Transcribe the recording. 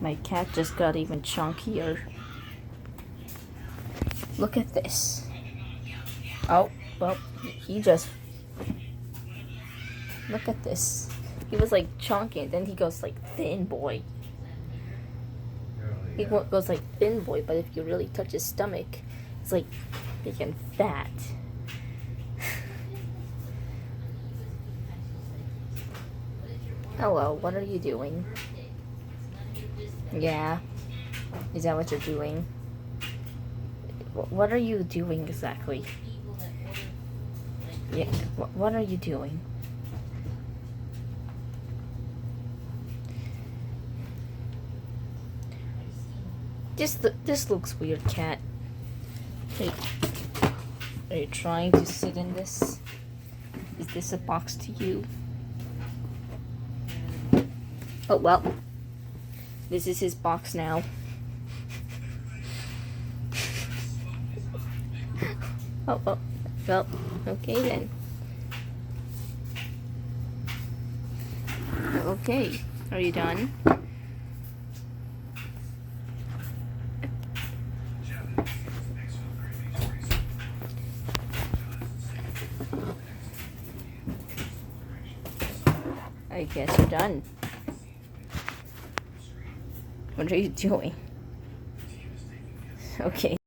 My cat just got even chunkier. Look at this. Oh, well, he just... Look at this. He was like chunky, and then he goes like thin boy. He goes like thin boy, but if you really touch his stomach, it's like big and fat. Hello, what are you doing? Yeah, is that what you're doing? What are you doing exactly? Yeah, what are you doing? This looks weird, cat. Hey, are you trying to sit in this? Is this a box to you? Oh well, this is his box now. Oh, well, okay then. Okay, are you done? I guess you're done. What are you doing? Okay.